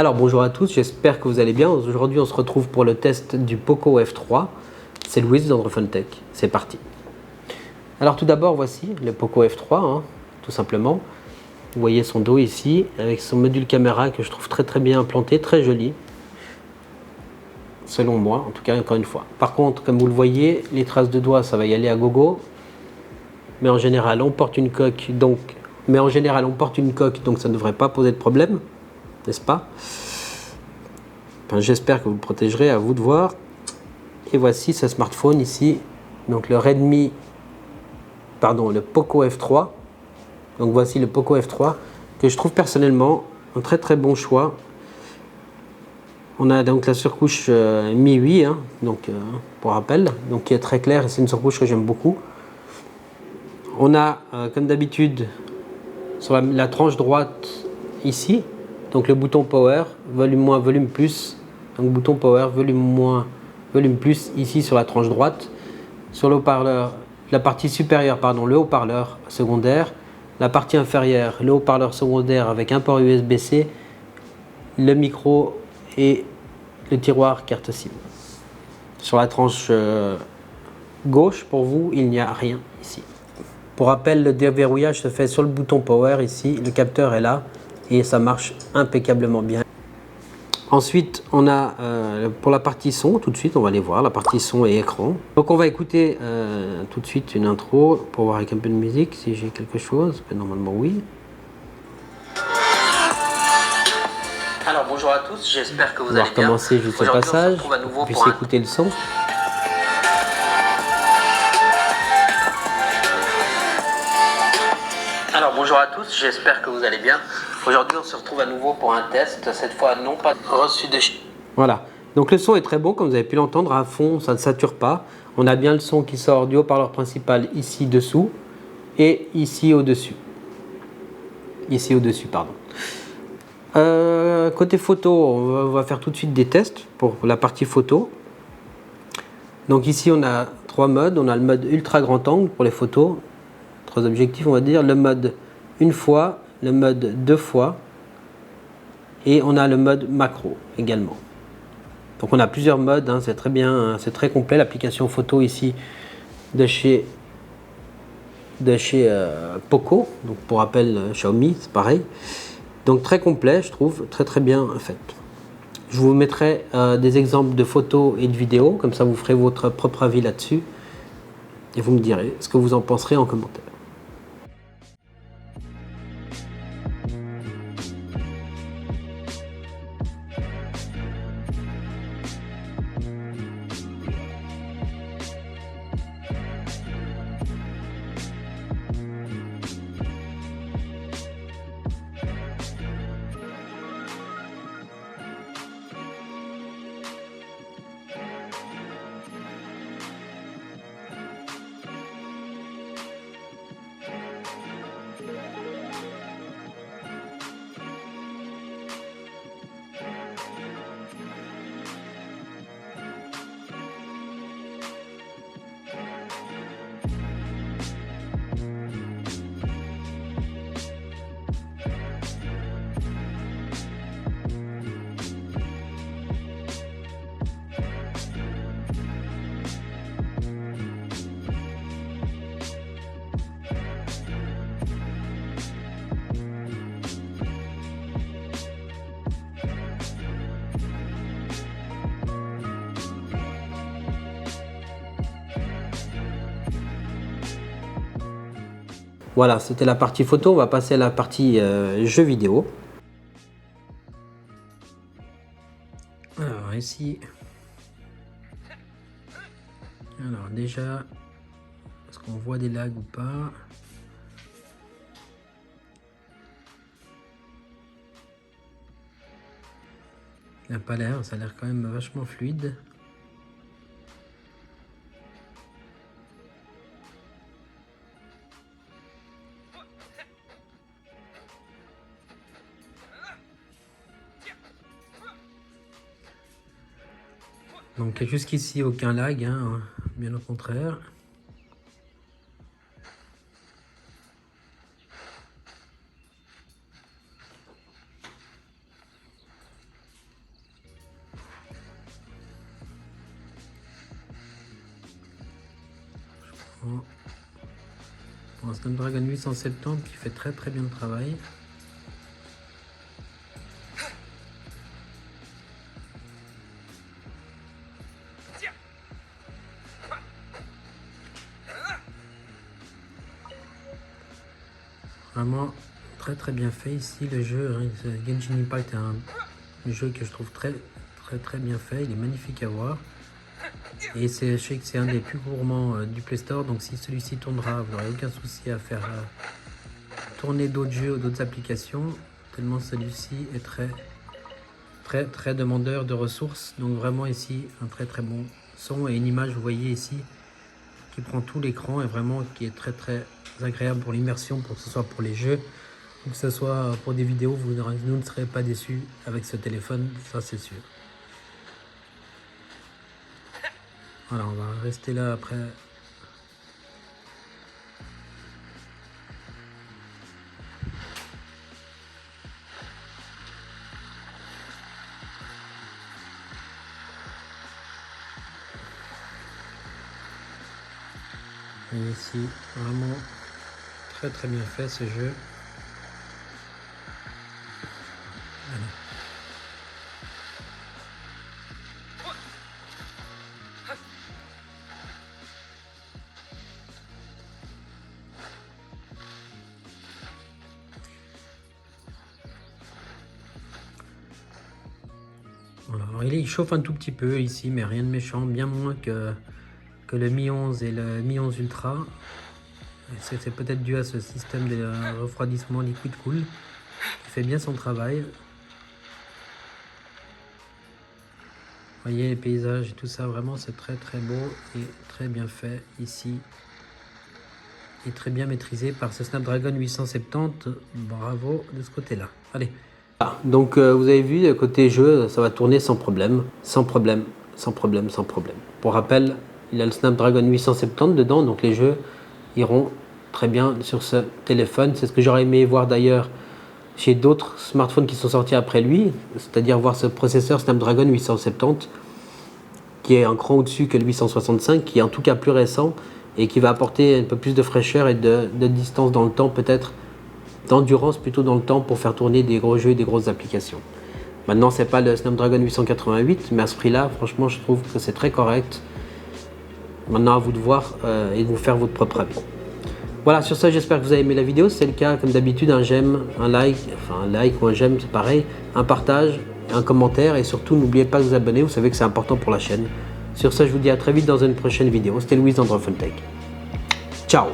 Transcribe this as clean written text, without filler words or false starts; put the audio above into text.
Alors bonjour à tous, j'espère que vous allez bien. Aujourd'hui on se retrouve pour le test du Poco F3. C'est Louis d'Androphone-Tech, c'est parti. Alors tout d'abord voici le Poco F3, tout simplement. Vous voyez son dos ici, avec son module caméra que je trouve très bien implanté, très joli. Selon moi, en tout cas encore une fois. Par contre, comme vous le voyez, les traces de doigts ça va y aller à gogo. Mais en général on porte une coque, donc ça ne devrait pas poser de problème, n'est-ce pas? Enfin, j'espère que vous le protégerez, à vous de voir. Et voici ce smartphone ici, donc le Poco F3. Donc voici le Poco F3 que je trouve personnellement un très bon choix. On a donc la surcouche MIUI, pour rappel, donc qui est très claire et c'est une surcouche que j'aime beaucoup. On a comme d'habitude sur la tranche droite ici, donc le bouton Power, volume moins, volume plus. Donc bouton Power, volume moins, volume plus ici sur la tranche droite. Sur le haut-parleur, la partie supérieure, le haut-parleur secondaire. La partie inférieure, le haut-parleur secondaire avec un port USB-C, le micro et le tiroir carte SIM. Sur la tranche gauche, pour vous, il n'y a rien ici. Pour rappel, le déverrouillage se fait sur le bouton Power ici. Le capteur est là et ça marche impeccablement bien. Ensuite, on a pour la partie son, tout de suite, on va aller voir la partie son et écran. Donc on va écouter tout de suite une intro pour voir avec un peu de musique si j'ai quelque chose. Normalement oui. Alors bonjour à tous, j'espère que vous On va allez bien. recommencer juste le passage, pour que vous puissiez écouter le son. Alors bonjour à tous, j'espère que vous allez bien. Aujourd'hui on se retrouve à nouveau pour un test, cette fois non pas reçu de... Voilà, donc le son est très bon comme vous avez pu l'entendre, à fond ça ne sature pas. On a bien le son qui sort du haut-parleur principal ici dessous et ici au-dessus. Ici au-dessus, pardon. Côté photo, on va faire tout de suite des tests pour la partie photo. Donc ici on a trois modes, on a le mode ultra grand angle pour les photos, trois objectifs on va dire, le mode une fois, le mode deux fois et on a le mode macro également. Donc on a plusieurs modes, c'est très bien, c'est très complet l'application photo ici de chez Poco, donc pour rappel Xiaomi, c'est pareil. Donc très complet je trouve, très bien fait. Je vous mettrai des exemples de photos et de vidéos, comme ça vous ferez votre propre avis là-dessus et vous me direz ce que vous en penserez en commentaire. Voilà, c'était la partie photo, on va passer à la partie jeux vidéo. Alors ici, alors déjà, est-ce qu'on voit des lags ou pas? Il n'a pas l'air, ça a l'air quand même vachement fluide. Donc jusqu'ici aucun lag, bien au contraire. Un Snapdragon 870 qui fait très bien le travail. Vraiment très bien fait ici le jeu. Genshin Impact est un jeu que je trouve très bien fait. Il est magnifique à voir. Et je sais que c'est un des plus gourmands du Play Store. Donc si celui-ci tournera, vous n'aurez aucun souci à faire tourner d'autres jeux ou d'autres applications. Tellement celui-ci est très demandeur de ressources. Donc vraiment ici un très bon son et une image, vous voyez ici, qui prend tout l'écran et vraiment qui est très agréable pour l'immersion, pour que ce soit pour les jeux ou que ce soit pour des vidéos. Vous ne serez pas déçus avec ce téléphone, ça c'est sûr. Voilà, on va rester là après. Et ici, vraiment très bien fait ce jeu. Voilà. Voilà. Alors, il chauffe un tout petit peu ici, mais rien de méchant, bien moins que le Mi 11 et le Mi 11 Ultra. C'est peut-être dû à ce système de refroidissement liquide cool qui fait bien son travail. Vous voyez les paysages et tout ça, vraiment c'est très beau et très bien fait ici. Et très bien maîtrisé par ce Snapdragon 870. Bravo de ce côté-là. Allez. Donc vous avez vu, côté jeu, ça va tourner sans problème. Pour rappel, il a le Snapdragon 870 dedans, donc les jeux iront très bien sur ce téléphone. C'est ce que j'aurais aimé voir d'ailleurs chez d'autres smartphones qui sont sortis après lui, c'est-à-dire voir ce processeur Snapdragon 870 qui est un cran au-dessus que le 865, qui est en tout cas plus récent et qui va apporter un peu plus de fraîcheur et de distance dans le temps, peut-être d'endurance plutôt dans le temps, pour faire tourner des gros jeux et des grosses applications. Maintenant, c'est pas le Snapdragon 888, mais à ce prix-là, franchement, je trouve que c'est très correct. Maintenant, à vous de voir et de vous faire votre propre avis. Voilà, sur ça, j'espère que vous avez aimé la vidéo. Si c'est le cas, comme d'habitude, un j'aime, un like ou un j'aime, c'est pareil, un partage, un commentaire, et surtout, n'oubliez pas de vous abonner, vous savez que c'est important pour la chaîne. Sur ça, je vous dis à très vite dans une prochaine vidéo. C'était Louis d'Androphone Tech. Ciao!